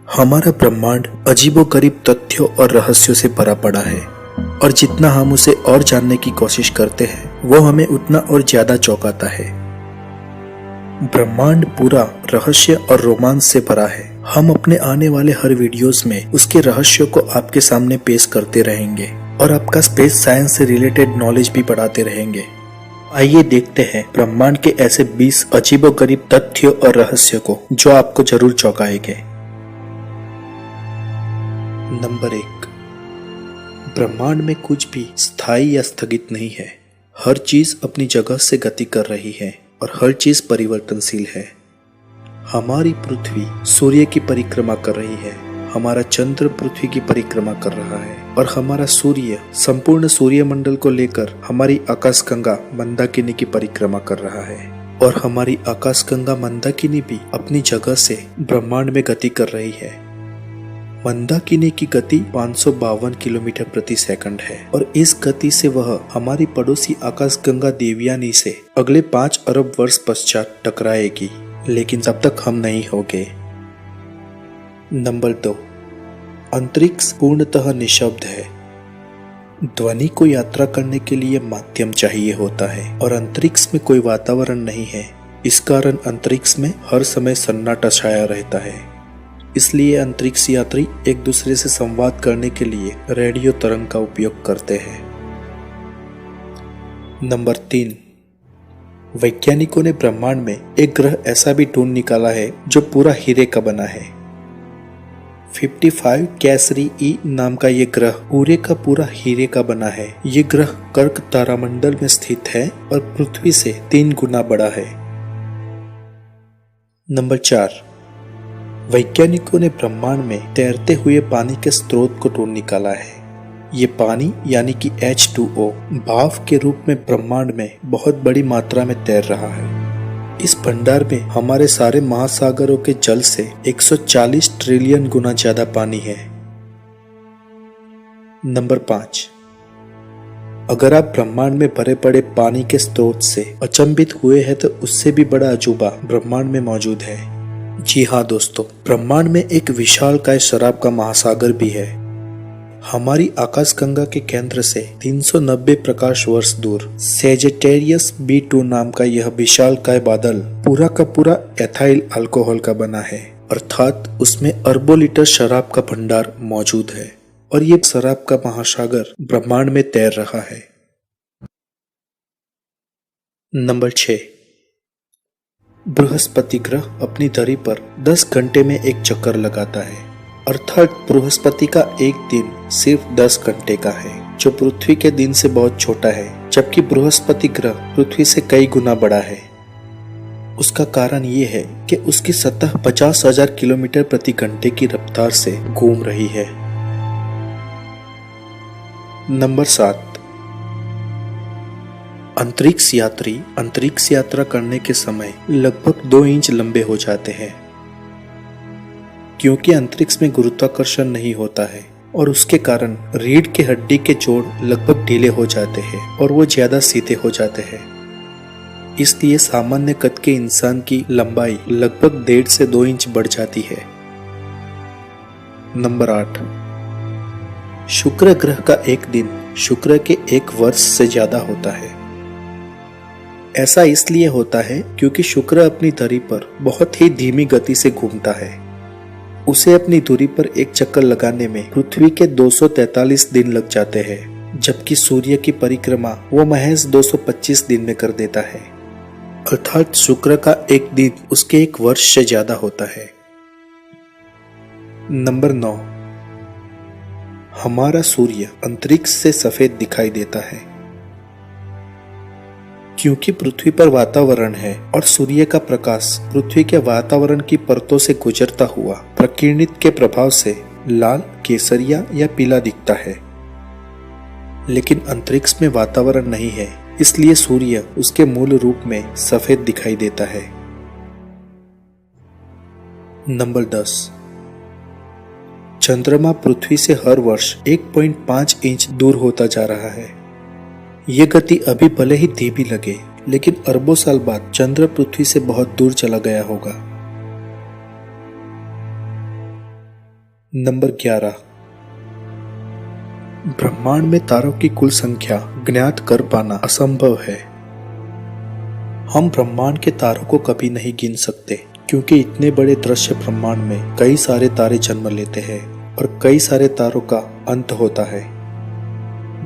हमारा ब्रह्मांड अजीबोगरीब तथ्यों और रहस्यों से भरा पड़ा है और जितना हम उसे और जानने की कोशिश करते हैं वो हमें उतना और ज्यादा चौंकाता है। ब्रह्मांड पूरा रहस्य और रोमांच से भरा है। हम अपने आने वाले हर वीडियोस में उसके रहस्यों को आपके सामने पेश करते रहेंगे और आपका स्पेस साइंस से रिलेटेड नॉलेज भी बढ़ाते रहेंगे। आइए देखते हैं ब्रह्मांड के ऐसे 20 अजीबोगरीब तथ्यों और रहस्यों को जो आपको जरूर चौंकाएंगे। नंबर 1, ब्रह्मांड में कुछ भी स्थायी या स्थगित नहीं है। हर चीज अपनी जगह से गति कर रही है और हर चीज परिवर्तनशील है। हमारी पृथ्वी सूर्य की परिक्रमा कर रही है, हमारा चंद्र पृथ्वी की परिक्रमा कर रहा है और हमारा सूर्य संपूर्ण सूर्यमंडल को लेकर हमारी आकाशगंगा मंदाकिनी की परिक्रमा कर रहा है और हमारी आकाशगंगा मंदाकिनी भी अपनी जगह से ब्रह्मांड में गति कर रही है। मंदाकिनी की गति 552 किलोमीटर प्रति सेकंड है और इस गति से वह हमारी पड़ोसी आकाशगंगा देवयानी से अगले 5 अरब वर्ष पश्चात टकराएगी, लेकिन तब तक हम नहीं होंगे। नंबर 2, अंतरिक्ष पूर्णतः निशब्द है। ध्वनि को यात्रा करने के लिए माध्यम चाहिए होता है और अंतरिक्ष में कोई वातावरण नहीं है। इस कारण अंतरिक्ष में हर समय सन्नाटा छाया रहता है। इसलिए अंतरिक्ष यात्री एक दूसरे से संवाद करने के लिए रेडियो तरंग का उपयोग करते हैं। नंबर 3, वैज्ञानिकों ने ब्रह्मांड में एक ग्रह ऐसा भी ढूंढ निकाला है जो पूरा हीरे का बना है। 55 कैसरी ई नाम का ये ग्रह पूरे का पूरा हीरे का बना है। ये ग्रह कर्क तारामंडल में स्थित है और पृथ्वी से 3 गुना बड़ा है। नंबर 4, वैज्ञानिकों ने ब्रह्मांड में तैरते हुए पानी के स्रोत को ढूंढ निकाला है। ये पानी यानी कि H2O भाप के रूप में ब्रह्मांड में बहुत बड़ी मात्रा में तैर रहा है। इस भंडार में हमारे सारे महासागरों के जल से 140 ट्रिलियन गुना ज्यादा पानी है। नंबर 5, अगर आप ब्रह्मांड में भरे पड़े पानी के स्रोत से अचंभित हुए हैं तो उससे भी बड़ा अजूबा ब्रह्मांड में मौजूद है। जी हाँ दोस्तों, ब्रह्मांड में एक विशालकाय शराब का महासागर भी है। हमारी आकाशगंगा के केंद्र से 390 प्रकाश वर्ष दूर सेजिटेरियस B2 नाम का यह विशालकाय बादल पूरा का पूरा एथाइल अल्कोहल का बना है, अर्थात उसमें अरबों लीटर शराब का भंडार मौजूद है और ये शराब का महासागर ब्रह्मांड में तैर रहा है। नंबर 6, बृहस्पति ग्रह अपनी धरी पर 10 घंटे में एक चक्कर लगाता है, अर्थात बृहस्पति का एक दिन सिर्फ 10 घंटे का है, जो पृथ्वी के दिन से बहुत छोटा है, जबकि बृहस्पति ग्रह पृथ्वी से कई गुना बड़ा है। उसका कारण ये है कि उसकी सतह 50,000 किलोमीटर प्रति घंटे की रफ्तार से घूम रही है। नंबर 7, अंतरिक्ष यात्री अंतरिक्ष यात्रा करने के समय लगभग 2 इंच लंबे हो जाते हैं, क्योंकि अंतरिक्ष में गुरुत्वाकर्षण नहीं होता है और उसके कारण रीढ़ के हड्डी के जोड़ लगभग ढीले हो जाते हैं और वो ज्यादा सीधे हो जाते हैं। इसलिए सामान्य कद के इंसान की लंबाई लगभग 1.5 से 2 इंच बढ़ जाती है। नंबर 8, शुक्र ग्रह का एक दिन शुक्र के 1 वर्ष से ज्यादा होता है। ऐसा इसलिए होता है क्योंकि शुक्र अपनी धुरी पर बहुत ही धीमी गति से घूमता है। उसे अपनी धुरी पर एक चक्कर लगाने में पृथ्वी के 243 दिन लग जाते हैं, जबकि सूर्य की परिक्रमा वो महज 225 दिन में कर देता है, अर्थात शुक्र का एक दिन उसके 1 वर्ष से ज्यादा होता है। नंबर 9, हमारा सूर्य अंतरिक्ष से सफेद दिखाई देता है क्योंकि पृथ्वी पर वातावरण है और सूर्य का प्रकाश पृथ्वी के वातावरण की परतों से गुजरता हुआ प्रकिरणित के प्रभाव से लाल, केसरिया या पीला दिखता है। लेकिन अंतरिक्ष में वातावरण नहीं है, इसलिए सूर्य उसके मूल रूप में सफेद दिखाई देता है। नंबर 10, चंद्रमा पृथ्वी से हर वर्ष 1.5 इंच दूर होता जा रहा है। ये गति अभी भले ही धीमी लगे, लेकिन अरबों साल बाद चंद्र पृथ्वी से बहुत दूर चला गया होगा। नंबर 11, ब्रह्मांड में तारों की कुल संख्या ज्ञात कर पाना असंभव है। हम ब्रह्मांड के तारों को कभी नहीं गिन सकते, क्योंकि इतने बड़े दृश्य ब्रह्मांड में कई सारे तारे जन्म लेते हैं और कई सारे तारों का अंत होता है।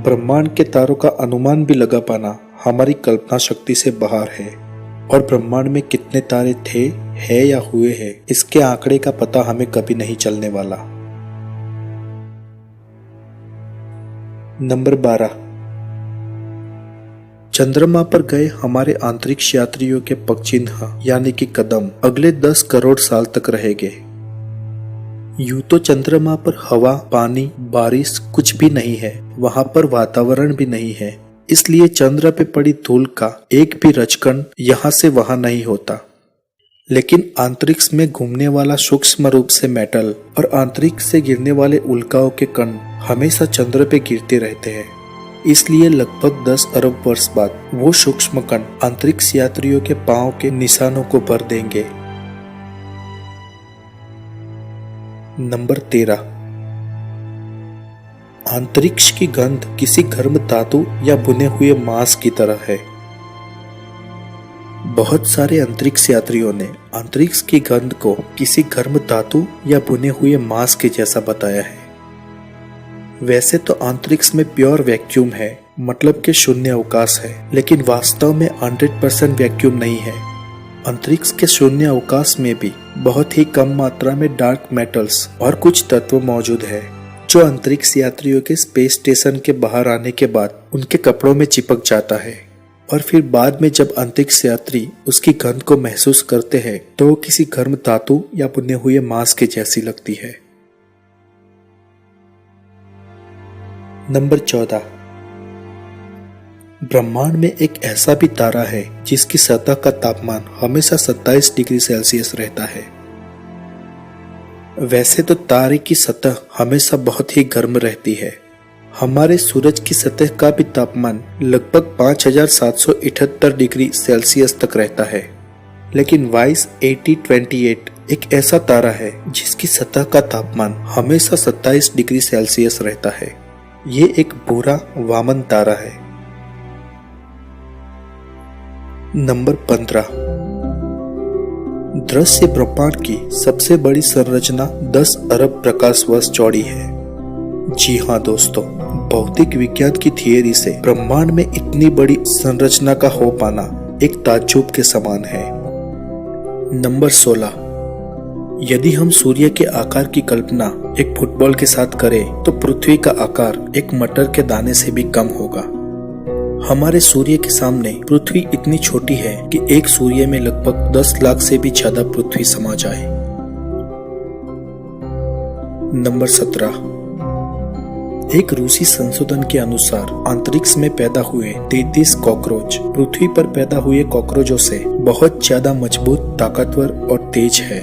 ब्रह्मांड के तारों का अनुमान भी लगा पाना हमारी कल्पना शक्ति से बाहर है, और ब्रह्मांड में कितने तारे थे, है या हुए हैं, इसके आंकड़े का पता हमें कभी नहीं चलने वाला। नंबर 12, चंद्रमा पर गए हमारे अंतरिक्ष यात्रियों के पगचिन्ह यानी कि कदम अगले 10 करोड़ साल तक रहेंगे। यूं तो चंद्रमा पर हवा, पानी, बारिश कुछ भी नहीं है, वहां पर वातावरण भी नहीं है, इसलिए चंद्र पे पड़ी धूल का एक भी रजकण यहाँ से वहां नहीं होता। लेकिन अंतरिक्ष में घूमने वाला सूक्ष्म रूप से मेटल और अंतरिक्ष से गिरने वाले उल्काओं के कण हमेशा चंद्र पे गिरते रहते हैं, इसलिए लगभग 10 अरब वर्ष बाद वो सूक्ष्म कण अंतरिक्ष यात्रियों के पांव के निशानों को भर देंगे। नंबर 13, अंतरिक्ष की गंध किसी गर्म धातु या बुने हुए मांस की तरह है। बहुत सारे अंतरिक्ष यात्रियों ने अंतरिक्ष की गंध को किसी गर्म धातु या बुने हुए मांस के जैसा बताया है। वैसे तो अंतरिक्ष में प्योर वैक्यूम है, मतलब कि शून्य अवकाश है, लेकिन वास्तव में 100% वैक्यूम नहीं है। अंतरिक्ष के शून्य अवकाश में भी बहुत ही कम मात्रा में डार्क मेटल्स और कुछ तत्व मौजूद है, जो अंतरिक्ष यात्रियों के स्पेस स्टेशन के बाहर आने के बाद उनके कपड़ों में चिपक जाता है, और फिर बाद में जब अंतरिक्ष यात्री उसकी गंध को महसूस करते हैं तो वो किसी गर्म धातु या बुने हुए मांस के जैसी लगती है। नंबर 14, ब्रह्मांड में एक ऐसा भी तारा है जिसकी सतह का तापमान हमेशा 27 डिग्री सेल्सियस रहता है। वैसे तो तारे की सतह हमेशा बहुत ही गर्म रहती है। हमारे सूरज की सतह का भी तापमान लगभग 5778 डिग्री सेल्सियस तक रहता है, लेकिन वाइस 8028 एक ऐसा तारा है जिसकी सतह का तापमान हमेशा 27 डिग्री सेल्सियस रहता है। ये एक भूरा वामन तारा है। नंबर 15, दृश्य ब्रह्मांड की सबसे बड़ी संरचना 10 अरब प्रकाश वर्ष चौड़ी है। जी हाँ दोस्तों, भौतिक विज्ञान की थियरी से ब्रह्मांड में इतनी बड़ी संरचना का हो पाना एक ताज्जुब के समान है। नंबर 16, यदि हम सूर्य के आकार की कल्पना एक फुटबॉल के साथ करें तो पृथ्वी का आकार एक मटर के दाने से भी कम होगा। हमारे सूर्य के सामने पृथ्वी इतनी छोटी है कि एक सूर्य में लगभग 10 लाख से भी ज्यादा पृथ्वी समा जाए। नंबर 17, एक रूसी संशोधन के अनुसार अंतरिक्ष में पैदा हुए 33 कॉकरोच पृथ्वी पर पैदा हुए कॉकरोचों से बहुत ज्यादा मजबूत, ताकतवर और तेज है।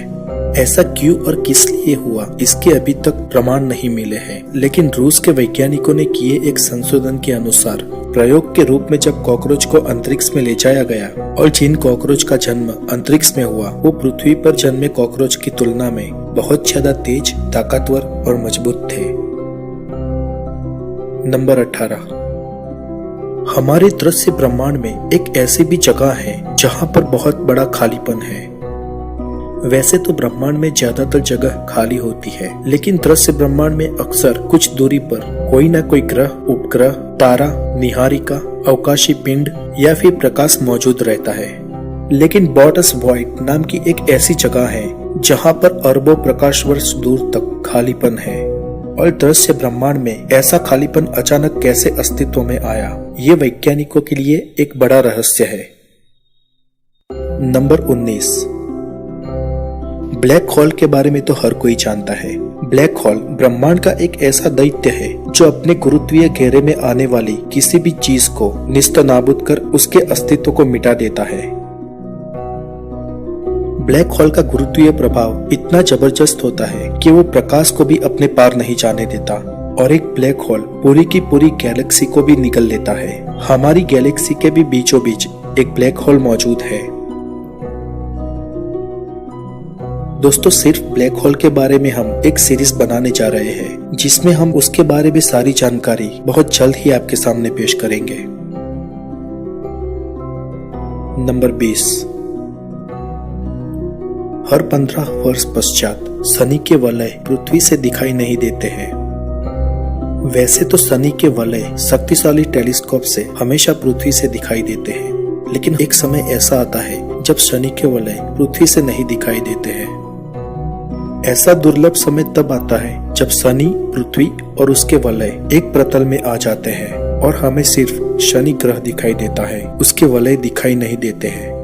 ऐसा क्यों और किस लिए हुआ, इसके अभी तक प्रमाण नहीं मिले हैं, लेकिन रूस के वैज्ञानिकों ने किए एक संशोधन के अनुसार प्रयोग के रूप में जब कॉकरोच को अंतरिक्ष में ले जाया गया और जिन कॉकरोच का जन्म अंतरिक्ष में हुआ वो पृथ्वी पर जन्मे कॉकरोच की तुलना में बहुत ज्यादा तेज, ताकतवर और मजबूत थे। नंबर 18, हमारे दृश्य ब्रह्मांड में एक ऐसी भी जगह है जहाँ पर बहुत बड़ा खालीपन है। वैसे तो ब्रह्मांड में ज्यादातर जगह खाली होती है, लेकिन दृश्य ब्रह्मांड में अक्सर कुछ दूरी पर कोई न कोई ग्रह, उपग्रह, तारा, निहारिका, अवकाशी पिंड या फिर प्रकाश मौजूद रहता है। लेकिन बॉटस वॉइड नाम की एक ऐसी जगह है जहाँ पर अरबों प्रकाश वर्ष दूर तक खालीपन है। और दृश्य ब्रह्मांड में ऐसा खालीपन अचानक कैसे अस्तित्व में आया, ये वैज्ञानिकों के लिए एक बड़ा रहस्य है। नंबर 19, ब्लैक होल के बारे में तो हर कोई जानता है। ब्लैक होल ब्रह्मांड का एक ऐसा दैत्य है जो अपने गुरुत्वीय घेरे में आने वाली किसी भी चीज को निस्तनाबूद कर उसके अस्तित्व को मिटा देता है। ब्लैक होल का गुरुत्वीय प्रभाव इतना जबरदस्त होता है कि वो प्रकाश को भी अपने पार नहीं जाने देता, और एक ब्लैक होल पूरी की पूरी गैलेक्सी को भी निगल लेता है। हमारी गैलेक्सी के भी बीचों बीच एक ब्लैक होल मौजूद है। दोस्तों सिर्फ ब्लैक होल के बारे में हम एक सीरीज बनाने जा रहे हैं, जिसमें हम उसके बारे में सारी जानकारी बहुत जल्द ही आपके सामने पेश करेंगे। नंबर 20। हर 15 वर्ष पश्चात शनि के वलय पृथ्वी से दिखाई नहीं देते हैं। वैसे तो शनि के वलय शक्तिशाली टेलीस्कोप से हमेशा पृथ्वी से दिखाई देते हैं, लेकिन एक समय ऐसा आता है जब शनि के वलय पृथ्वी से नहीं दिखाई देते हैं। ऐसा दुर्लभ समय तब आता है जब शनि, पृथ्वी और उसके वलय एक प्रतल में आ जाते हैं और हमें सिर्फ शनि ग्रह दिखाई देता है, उसके वलय दिखाई नहीं देते हैं।